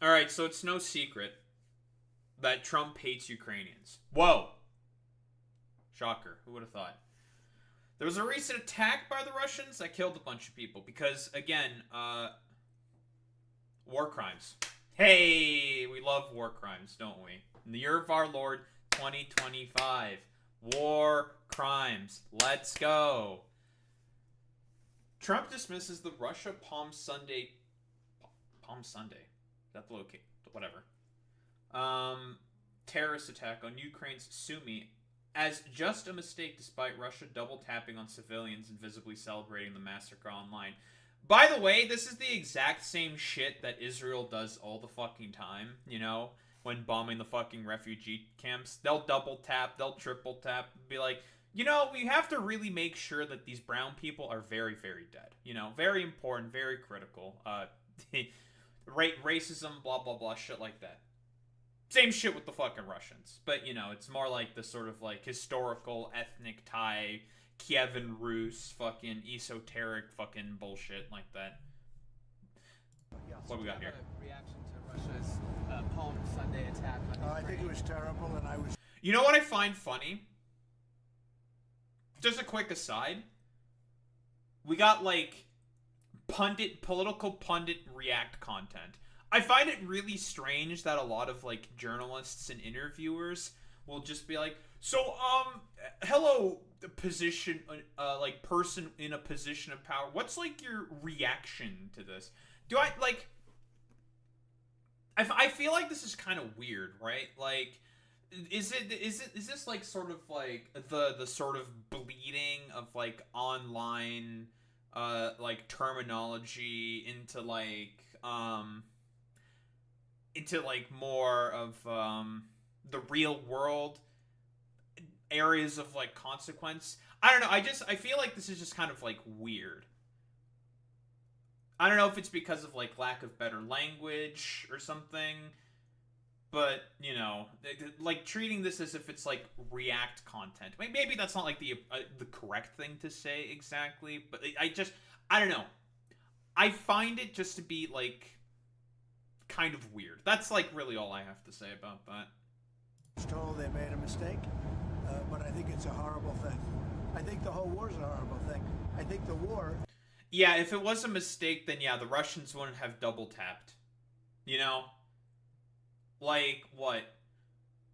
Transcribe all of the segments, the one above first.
All right, so it's no secret that Trump hates Ukrainians. Whoa. Shocker. Who would have thought? There was a recent attack by the Russians that killed a bunch of people because, again, war crimes. Hey, we love war crimes, don't we? In the year of our Lord, 2025. War crimes. Let's go. Trump dismisses the Russia Palm Sunday. Palm Sunday? Is that the location? Whatever. Terrorist attack on Ukraine's Sumy as just a mistake despite Russia double tapping on civilians and visibly celebrating the massacre online. By the way, this is the exact same shit that Israel does all the fucking time, you know, when bombing the fucking refugee camps. They'll double tap, they'll triple tap, be like, you know, we have to really make sure that these brown people are very, very dead. You know, very important, very critical. Racism, blah, blah, blah, shit like that. Same shit with the fucking Russians. But, you know, it's more like the sort of, like, historical, ethnic tie, Kievan Rus, fucking esoteric fucking bullshit like that. What do we got here? Reaction to Russia's Palm Sunday attack on Ukraine. I think it was terrible, and I was... You know what I find funny? Just a quick aside. We got, like, political pundit react content. I find it really strange that a lot of, like, journalists and interviewers will just be like, so, hello, position, like, person in a position of power. What's, like, your reaction to this? Do I, like, I feel like this is kind of weird, right? Like, is this, like, sort of, like, the sort of bleeding of, like, online, like, terminology into, like, more of the real world areas of like consequence. I don't know. I feel like this is just kind of like weird. I don't know if it's because of like lack of better language or something, but you know, like treating this as if it's like react content. Maybe that's not like the correct thing to say exactly, but I don't know. I find it just to be like kind of weird. That's like really all I have to say about that. I was told they made a mistake, but I think it's a horrible thing. I think the whole war is a horrible thing. I think the war... Yeah, if it was a mistake, then yeah, the Russians wouldn't have double tapped. You know? Like, what?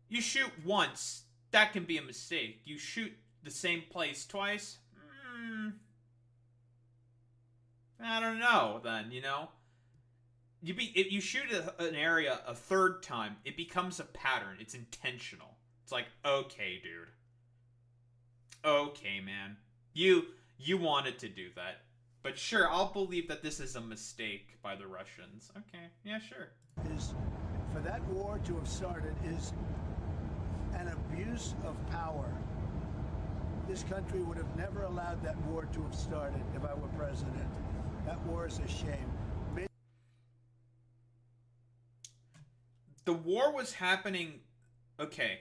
You shoot once, that can be a mistake. You shoot the same place twice? I don't know, then, you know? If you shoot an area a third time, it becomes a pattern. It's intentional. It's like, okay, dude. Okay, man. You wanted to do that. But sure, I'll believe that this is a mistake by the Russians. Okay, yeah, sure. Is for that war to have started is an abuse of power. This country would have never allowed that war to have started if I were president. That war is a shame. The war was happening... Okay.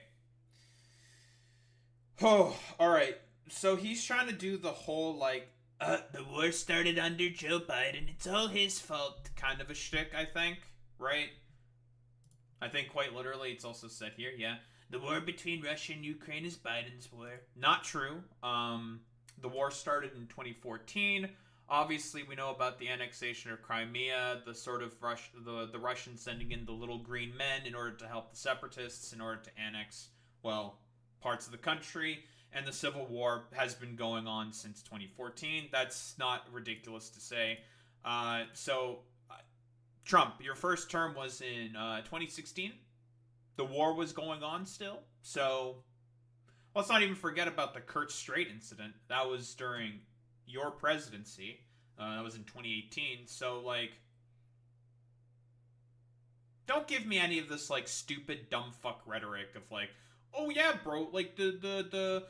Oh, alright. So he's trying to do the whole, like, the war started under Joe Biden. It's all his fault kind of a shtick, I think. Right? I think quite literally it's also said here, yeah. The war between Russia and Ukraine is Biden's war. Not true. The war started in 2014. Obviously, we know about the annexation of Crimea, the sort of the Russians sending in the little green men in order to help the separatists, in order to annex, well, parts of the country. And the Civil War has been going on since 2014. That's not ridiculous to say. Trump, your first term was in 2016. The war was going on still. So, let's not even forget about the Kurt Strait incident. That was during your presidency. That was in 2018. So, like, don't give me any of this, like, stupid, dumb fuck rhetoric of, like, oh yeah, bro, like, the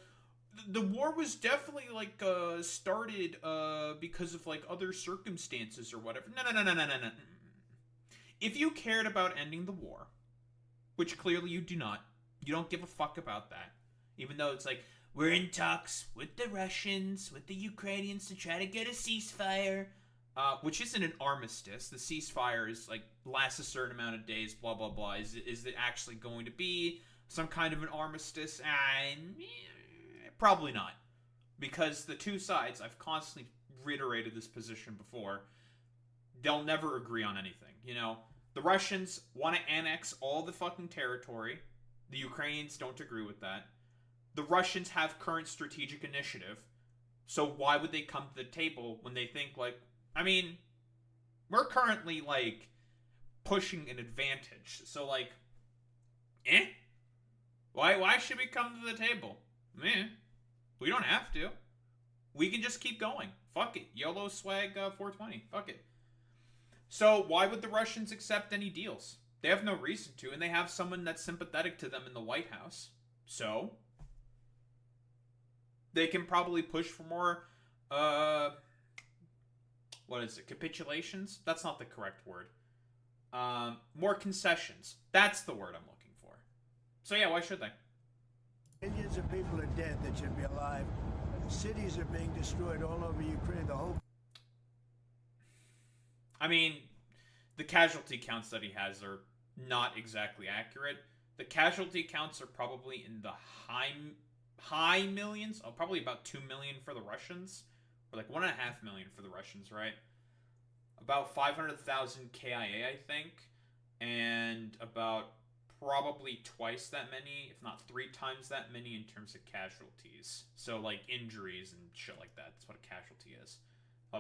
war was definitely, like, started, because of, like, other circumstances or whatever. No. If you cared about ending the war, which clearly you do not, you don't give a fuck about that, even though it's like, we're in talks with the Russians, with the Ukrainians to try to get a ceasefire. which isn't an armistice. The ceasefire is like lasts a certain amount of days, blah blah blah. Is it actually going to be some kind of an armistice? Probably not, because the two sides, I've constantly reiterated this position before, they'll never agree on anything. You know, the Russians want to annex all the fucking territory. The Ukrainians don't agree with that. The Russians have current strategic initiative. So why would they come to the table when they think, like, I mean, we're currently, like, pushing an advantage. So, like, Why should we come to the table? We don't have to. We can just keep going. Fuck it. YOLO swag 420. Fuck it. So why would the Russians accept any deals? They have no reason to, and they have someone that's sympathetic to them in the White House. So they can probably push for more, capitulations? That's not the correct word. More concessions. That's the word I'm looking for. So yeah, why should they? Millions of people are dead that should be alive. Cities are being destroyed all over Ukraine. The whole. I mean, the casualty counts that he has are not exactly accurate. The casualty counts are probably in the high millions. Oh, probably about 2 million for the Russians, or like 1.5 million for the Russians, right? About 500,000 KIA, I think, and about probably twice that many, if not 3 times that many in terms of casualties. So like injuries and shit like that. That's what a casualty is.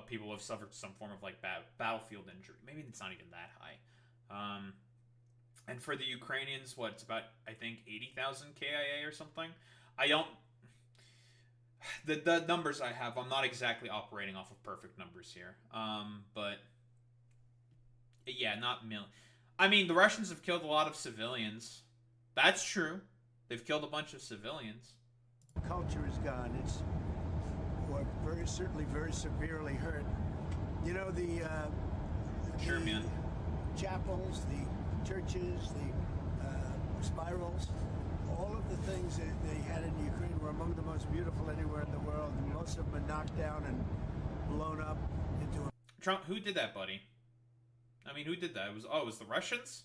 People have suffered some form of like battlefield injury. Maybe it's not even that high. And for the Ukrainians, it's about, I think, 80,000 KIA or something. I don't... The numbers I have, I'm not exactly operating off of perfect numbers here. But... yeah, not million. I mean, the Russians have killed a lot of civilians. That's true. They've killed a bunch of civilians. Culture is gone. It's certainly very severely hurt. You know, the chapels, the churches, the spirals, all of the things that they had in Ukraine were among the most beautiful anywhere in the world. And most of them been knocked down and blown up into a... Trump, who did that, buddy? I mean, who did that? It was the Russians?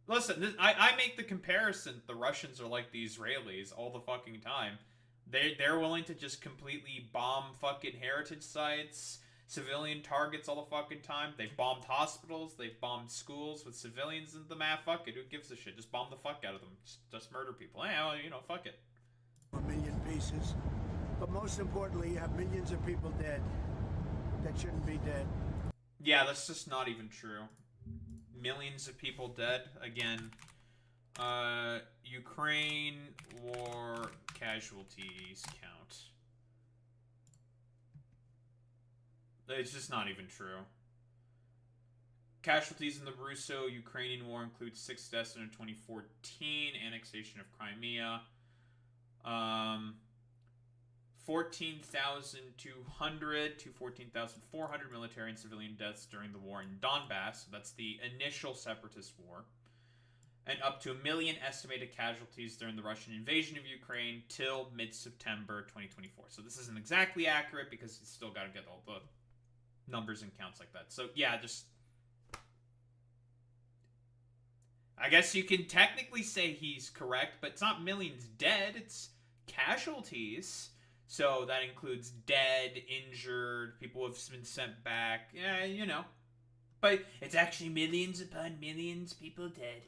Listen, I make the comparison. The Russians are like the Israelis all the fucking time. They're willing to just completely bomb fucking heritage sites, civilian targets all the fucking time. They've bombed hospitals. They've bombed schools with civilians in them. Fuck it. Who gives a shit? Just bomb the fuck out of them. Just murder people. Fuck it. A million pieces. But most importantly, you have millions of people dead that shouldn't be dead. Yeah, that's just not even true. Millions of people dead. Again, Ukraine war casualties count. It's just not even true. Casualties in the Russo-Ukrainian war include 6 deaths in 2014, annexation of Crimea. 14,200 to 14,400 military and civilian deaths during the war in Donbass. That's the initial separatist war. And up to 1 million estimated casualties during the Russian invasion of Ukraine till mid-September 2024. So this isn't exactly accurate because it's still got to get all the numbers and counts like that. So yeah, just... I guess you can technically say he's correct, but it's not millions dead, it's casualties. So that includes dead, injured, people who have been sent back. Yeah, But it's actually millions upon millions people dead.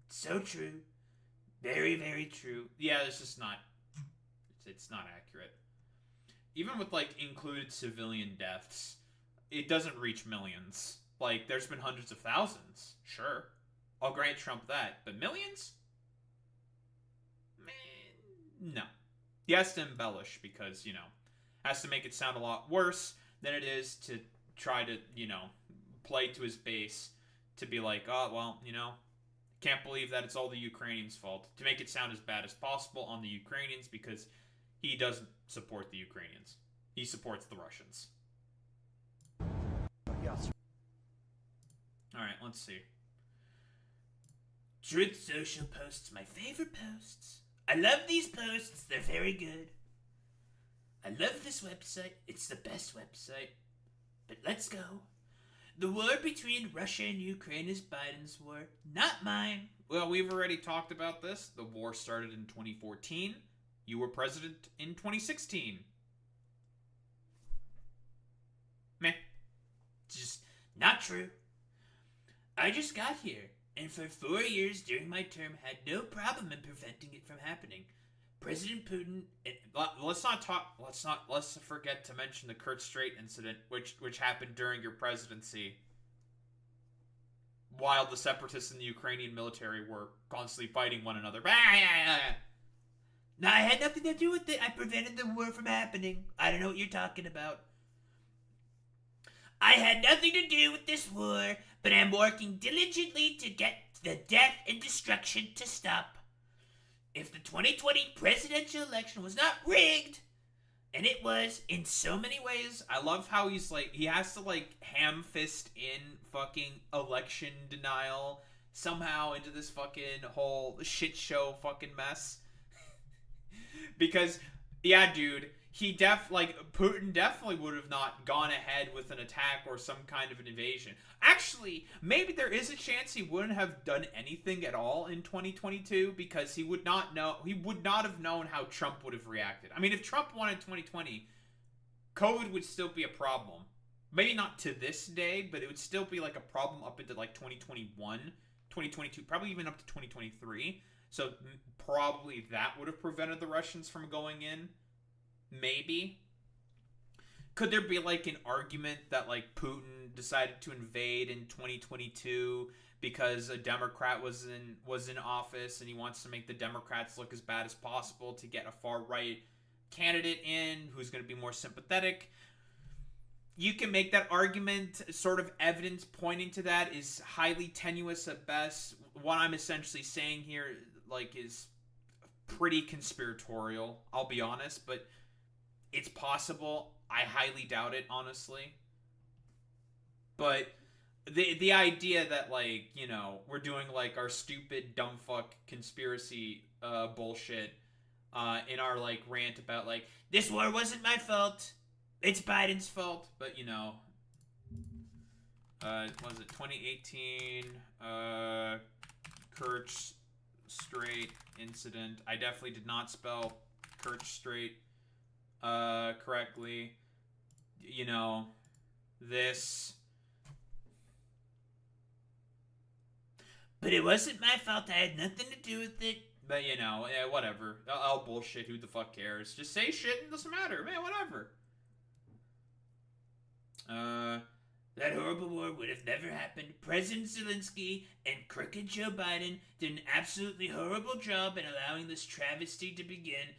So true. Very, very true. Yeah, it's just not... It's not accurate. Even with, like, included civilian deaths, it doesn't reach millions. Like, there's been hundreds of thousands. Sure. I'll grant Trump that. But millions? No. He has to embellish because, has to make it sound a lot worse than it is to try to, play to his base to be like, oh, well, can't believe that it's all the Ukrainians' fault. To make it sound as bad as possible on the Ukrainians because he doesn't support the Ukrainians. He supports the Russians. Yes. Alright, let's see. Truth Social posts, my favorite posts. I love these posts. They're very good. I love this website. It's the best website. But let's go. The war between Russia and Ukraine is Biden's war, not mine. Well, we've already talked about this. The war started in 2014. You were president in 2016. Meh. Just not true. I just got here, and for 4 years during my term had no problem in preventing it from happening. President Putin. Let's forget to mention the Kurt Strait incident, which happened during your presidency, while the separatists and the Ukrainian military were constantly fighting one another. No, I had nothing to do with it. I prevented the war from happening. I don't know what you're talking about. I had nothing to do with this war, but I'm working diligently to get the death and destruction to stop. If the 2020 presidential election was not rigged, and it was in so many ways, I love how he has to ham fist in fucking election denial somehow into this fucking whole shit show fucking mess. Because, yeah, dude, Putin definitely would have not gone ahead with an attack or some kind of an invasion. Actually, maybe there is a chance he wouldn't have done anything at all in 2022 because he would not have known how Trump would have reacted. I mean, if Trump won in 2020, COVID would still be a problem. Maybe not to this day, but it would still be a problem up into 2021, 2022, probably even up to 2023. So probably that would have prevented the Russians from going in. Maybe. Could there be an argument that Putin decided to invade in 2022 because a Democrat was in office and he wants to make the Democrats look as bad as possible to get a far right candidate in who's going to be more sympathetic? You can make that argument. Sort of evidence pointing to that is highly tenuous at best. What I'm essentially saying here is pretty conspiratorial, I'll be honest, but it's possible. I highly doubt it, honestly. But the idea that we're doing our stupid dumb fuck conspiracy bullshit in our rant about this war wasn't my fault, it's Biden's fault. But was it 2018 Kurt Strait incident? I definitely did not spell Kurt Strait correctly. This. But it wasn't my fault. I had nothing to do with it. But whatever. I'll bullshit. Who the fuck cares? Just say shit and it doesn't matter. Man, whatever. That horrible war would have never happened. President Zelensky and crooked Joe Biden did an absolutely horrible job in allowing this travesty to begin.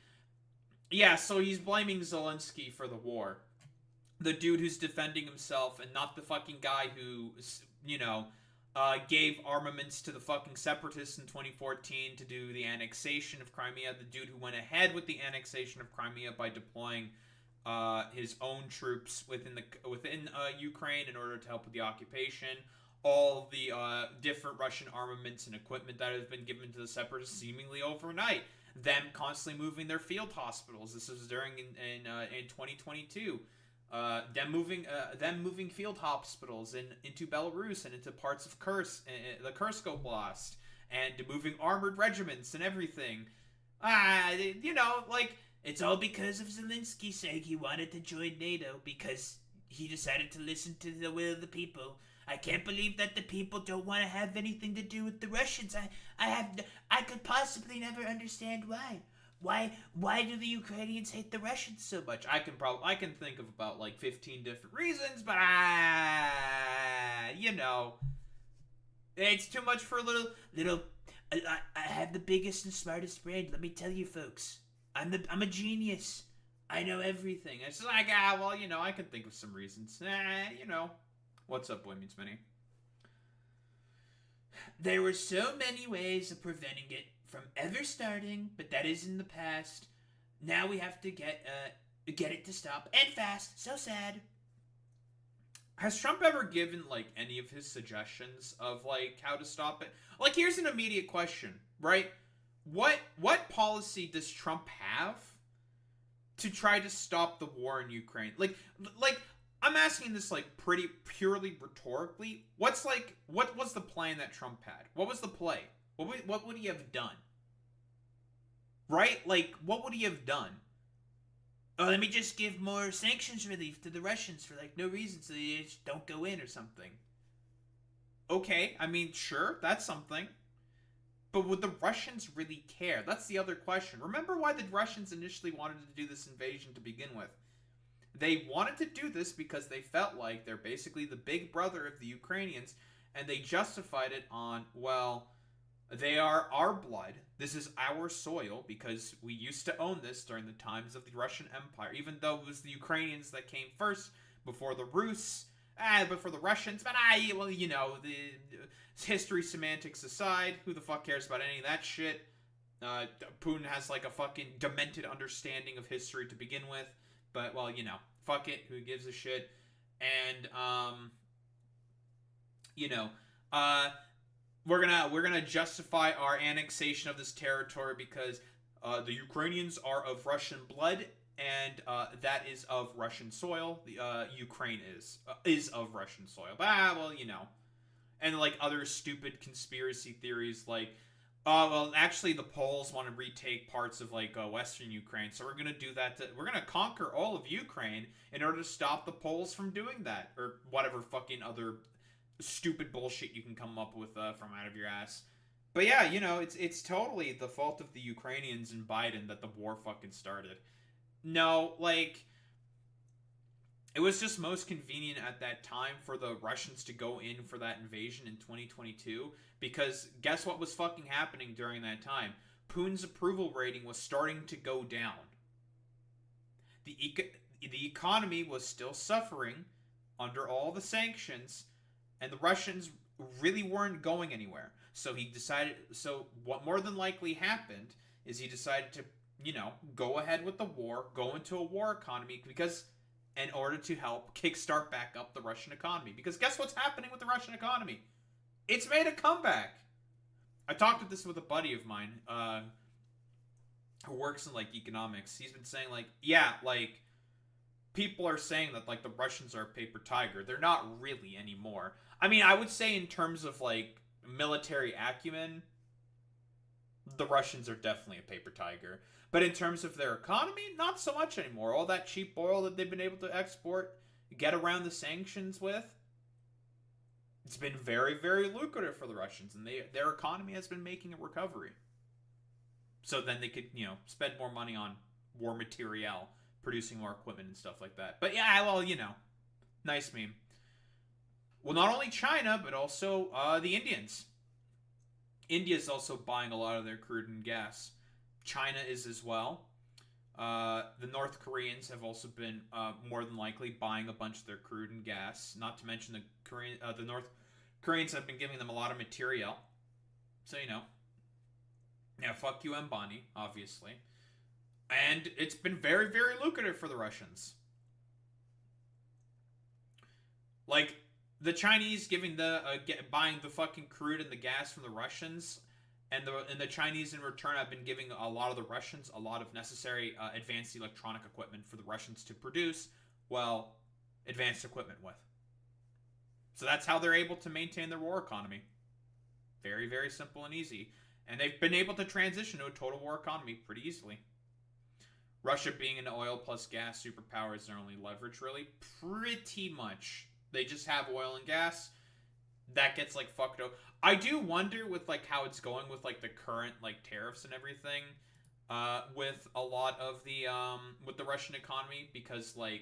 Yeah, so he's blaming Zelensky for the war. The dude who's defending himself and not the fucking guy who, gave armaments to the fucking separatists in 2014 to do the annexation of Crimea. The dude who went ahead with the annexation of Crimea by deploying his own troops within Ukraine in order to help with the occupation. All the different Russian armaments and equipment that has been given to the separatists seemingly overnight. Them constantly moving their field hospitals. This was during in 2022. Them moving field hospitals into Belarus and into parts of the Kursk Oblast, and moving armored regiments and everything. It's all because of Zelensky saying he wanted to join NATO because he decided to listen to the will of the people. I can't believe that the people don't want to have anything to do with the Russians. I could possibly never understand why. Why do the Ukrainians hate the Russians so much? I can think of about 15 different reasons, but it's too much for a little. I have the biggest and smartest brain. Let me tell you, folks. I'm a genius. I know everything. It's just I can think of some reasons. What's up, Boy Meets Many? There were so many ways of preventing it from ever starting, but that is in the past. Now we have to get it to stop, and fast. So sad. Has Trump ever given any of his suggestions of how to stop it? Here's an immediate question, right? What policy does Trump have to try to stop the war in Ukraine? I'm asking this like pretty purely rhetorically. What was the plan that Trump had? What was the play? What would he have done? Right? Like, what would he have done? Oh, let me just give more sanctions relief to the Russians for like no reason, so they just don't go in or something. Okay, I mean, sure, that's something. But would the Russians really care? That's the other question. Remember why the Russians initially wanted to do this invasion to begin with? They wanted to do this because they felt like they're basically the big brother of the Ukrainians, and they justified it on, well, they are our blood. This is our soil because we used to own this during the times of the Russian Empire, even though it was the Ukrainians that came first before the Rus, before the Russians. But well, you know, the history semantics aside, who the fuck cares about any of that shit? Putin has like a fucking demented understanding of history to begin with. But, well, you know, fuck it, who gives a shit? And, you know, we're gonna justify our annexation of this territory because the Ukrainians are of Russian blood, and that is of Russian soil. The Ukraine is of Russian soil. But, well, you know. And, like, other stupid conspiracy theories, like, well, actually, the Poles want to retake parts of, like, Western Ukraine, so we're going to do that. We're going to conquer all of Ukraine in order to stop the Poles from doing that. Or whatever fucking other stupid bullshit you can come up with from out of your ass. But yeah, you know, it's totally the fault of the Ukrainians and Biden that the war fucking started. No, like, it was just most convenient at that time for the Russians to go in for that invasion in 2022, because guess what was fucking happening during that time? Putin's approval rating was starting to go down. The economy was still suffering under all the sanctions, and the Russians really weren't going anywhere. So what more than likely happened is he decided to, you know, go ahead with the war, go into a war economy, because in order to help kickstart back up the Russian economy. Because guess what's happening with the Russian economy? It's made a comeback. I talked with this with a buddy of mine who works in, like, economics. He's been saying, like, yeah, like, people are saying that, like, the Russians are a paper tiger. They're not really anymore. I mean, I would say in terms of, like, military acumen, the Russians are definitely a paper tiger. But in terms of their economy, not so much anymore. All that cheap oil that they've been able to export, get around the sanctions with, it's been very, very lucrative for the Russians. And their economy has been making a recovery. So then they could, you know, spend more money on war material, producing more equipment and stuff like that. But yeah, well, you know, nice meme. Well, not only China, but also the Indians. India is also buying a lot of their crude and gas. China is as well. The North Koreans have also been more than likely buying a bunch of their crude and gas. Not to mention the North Koreans have been giving them a lot of material. So, you know. Yeah, fuck you, Ambani, obviously. And it's been very, very lucrative for the Russians. Like, the Chinese buying the fucking crude and the gas from the Russians, and the Chinese in return have been giving a lot of the Russians a lot of necessary advanced electronic equipment for the Russians to produce, well, advanced equipment with. So that's how they're able to maintain their war economy. Very, very simple and easy. And they've been able to transition to a total war economy pretty easily. Russia being an oil plus gas superpower is their only leverage, really. Pretty much. They just have oil and gas. That gets, like, fucked up. I do wonder with, like, how it's going with, like, the current, like, tariffs and everything. With a lot of the, with the Russian economy. Because, like,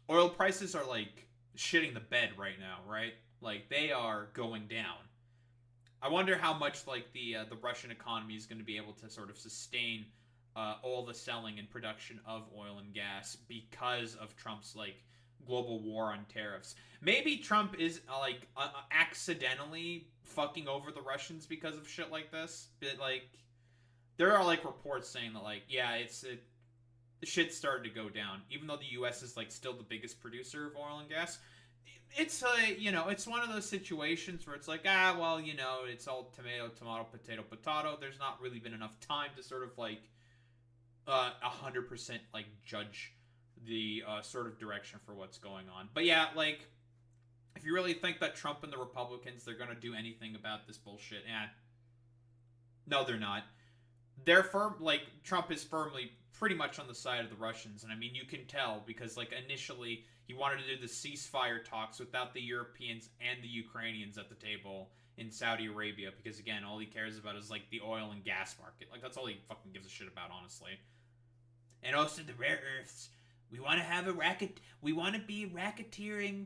oil prices are, like, shitting the bed right now, right? Like, they are going down. I wonder how much, like, the Russian economy is going to be able to sort of sustain all the selling and production of oil and gas because of Trump's, like, global war on tariffs. Maybe Trump is, like, accidentally fucking over the Russians because of shit like this. But, like, there are, like, reports saying that, like, yeah, the shit started to go down. Even though the U.S. is, like, still the biggest producer of oil and gas. It's, you know, it's one of those situations where it's like, well, you know, it's all tomato, potato, potato. There's not really been enough time to sort of, like, 100%, like, judge the sort of direction for what's going on. But yeah, like, if you really think that Trump and the Republicans, they're going to do anything about this bullshit, no, they're not. They're Trump is firmly pretty much on the side of the Russians, and I mean, you can tell, because, like, initially, he wanted to do the ceasefire talks without the Europeans and the Ukrainians at the table in Saudi Arabia, because, again, all he cares about is, like, the oil and gas market. Like, that's all he fucking gives a shit about, honestly. And also the rare earths. We want to have we want to be racketeering,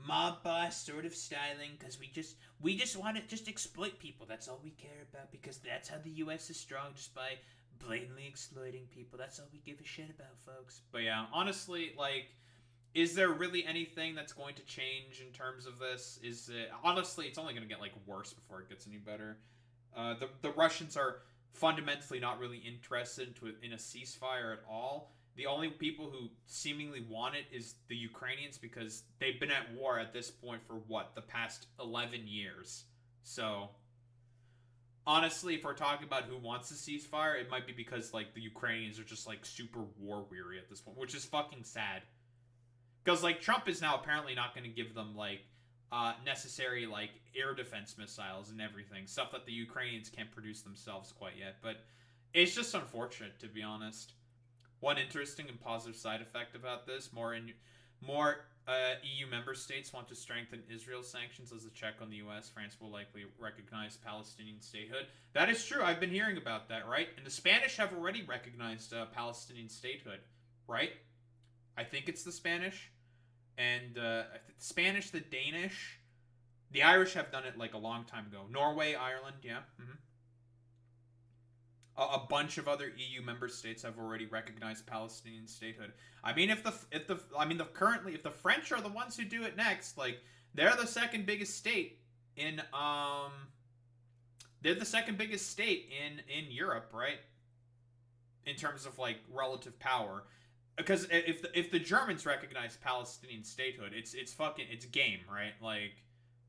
mob boss sort of styling, because we just want to just exploit people. That's all we care about, because that's how the U.S. is strong, just by blatantly exploiting people. That's all we give a shit about, folks. But yeah, honestly, like, is there really anything that's going to change in terms of this? Honestly, it's only going to get, like, worse before it gets any better. The Russians are fundamentally not really interested in a ceasefire at all. The only people who seemingly want it is the Ukrainians, because they've been at war at this point for, the past 11 years. So, honestly, if we're talking about who wants a ceasefire, it might be because, like, the Ukrainians are just, like, super war-weary at this point, which is fucking sad. Because, like, Trump is now apparently not going to give them, like, necessary, like, air defense missiles and everything. Stuff that the Ukrainians can't produce themselves quite yet. But it's just unfortunate, to be honest. One interesting and positive side effect about this, more EU member states want to strengthen Israel's sanctions as a check on the U.S. France will likely recognize Palestinian statehood. That is true. I've been hearing about that, right? And the Spanish have already recognized Palestinian statehood, right? I think it's the Spanish. And the Spanish, the Danish, the Irish have done it, like, a long time ago. Norway, Ireland, yeah. Mm-hmm. A bunch of other EU member states have already recognized Palestinian statehood. I mean, if the French are the ones who do it next, like, they're the second biggest state in Europe, right? In terms of, like, relative power. Because if the Germans recognize Palestinian statehood, it's game, right? Like,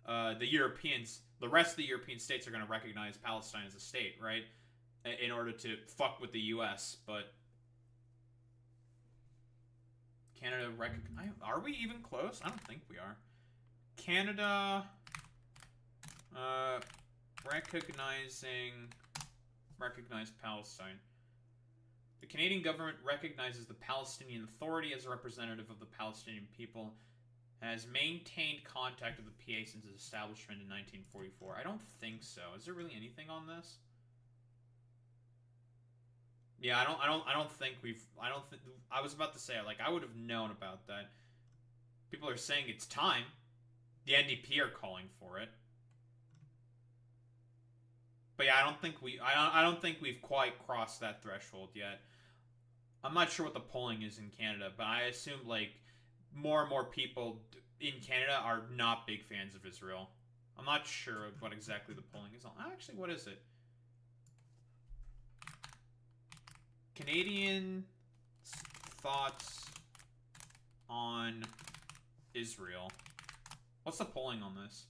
the rest of the European states are going to recognize Palestine as a state, right? In order to fuck with the U.S., but Canada are we even close? I don't think we are. Canada recognize Palestine. The Canadian government recognizes the Palestinian Authority as a representative of the Palestinian people, has maintained contact with the PA since its establishment in 1944. I don't think so. Is there really anything on this? Yeah, I was about to say, like, I would have known about that. People are saying it's time. The NDP are calling for it. But yeah, I don't think we've quite crossed that threshold yet. I'm not sure what the polling is in Canada, but I assume, like, more and more people in Canada are not big fans of Israel. I'm not sure of what exactly the polling is on. Actually, what is it? Canadian thoughts on Israel. What's the polling on this?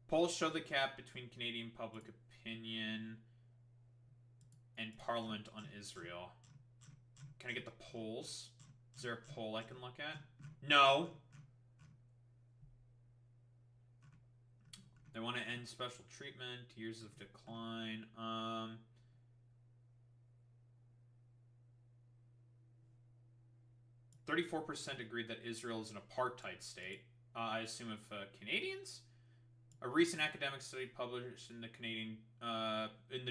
Polls show the gap between Canadian public opinion and Parliament on Israel. Can I get the polls? Is there a poll I can look at? No. They want to end special treatment, years of decline. 34% agreed that Israel is an apartheid state. I assume of Canadians? A recent academic study published in the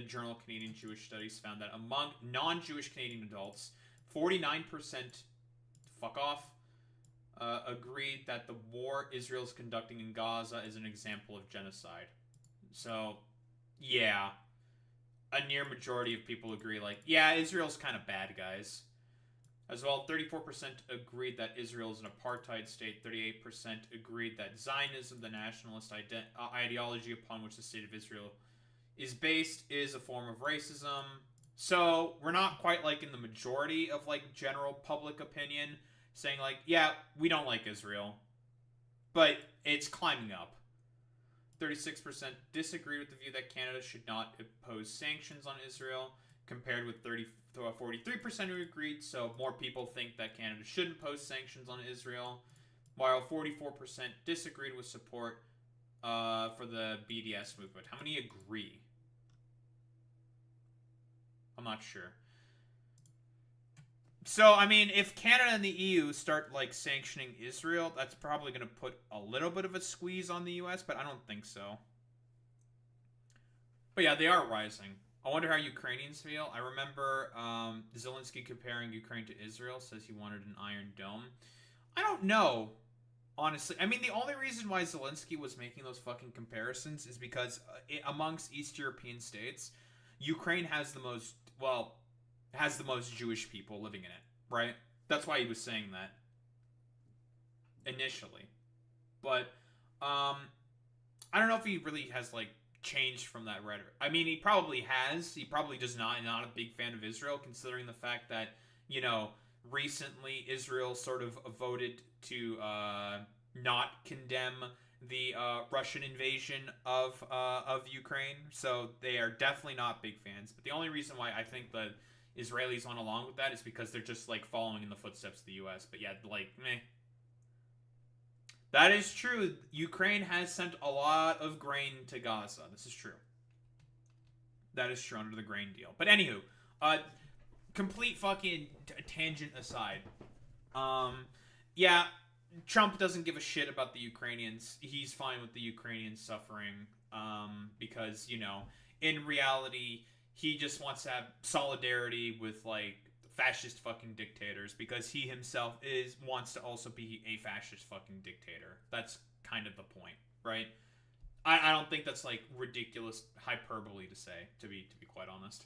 journal Canadian Jewish Studies found that among non-Jewish Canadian adults, 49% agreed that the war Israel is conducting in Gaza is an example of genocide. So, yeah. A near majority of people agree, like, yeah, Israel's kind of bad, guys. As well, 34% agreed that Israel is an apartheid state. 38% agreed that Zionism, the nationalist ideology upon which the state of Israel is based, is a form of racism. So, we're not quite, like, in the majority of, like, general public opinion, saying, like, yeah, we don't like Israel. But it's climbing up. 36% disagreed with the view that Canada should not impose sanctions on Israel, compared with 34% 43% who agreed, so more people think that Canada should impose sanctions on Israel, while 44% disagreed with support for the BDS movement. How many agree? I'm not sure. So, I mean, if Canada and the EU start, like, sanctioning Israel, that's probably going to put a little bit of a squeeze on the US, but I don't think so. But yeah, they are rising. I wonder how Ukrainians feel. I remember Zelensky comparing Ukraine to Israel, says he wanted an Iron Dome. I don't know, honestly. I mean, the only reason why Zelensky was making those fucking comparisons is because amongst East European states, Ukraine has the most, well, has the most Jewish people living in it, right? That's why he was saying that initially. But I don't know if he really has, like, changed from that rhetoric. I mean, he probably has. He probably does not a big fan of Israel, considering the fact that, you know, recently Israel sort of voted to not condemn the Russian invasion of Ukraine. So they are definitely not big fans. But the only reason why I think the Israelis went along with that is because they're just, like, following in the footsteps of the U.S. But yeah, like, meh. That is true. Ukraine has sent a lot of grain to Gaza. This is true. That is true under the grain deal. But anywho, complete fucking tangent aside. Yeah, Trump doesn't give a shit about the Ukrainians. He's fine with the Ukrainians suffering. Because, you know, in reality, he just wants to have solidarity with, like, fascist fucking dictators, because he himself wants to also be a fascist fucking dictator. That's kind of the point, right? I don't think that's, like, ridiculous hyperbole to say, to be quite honest.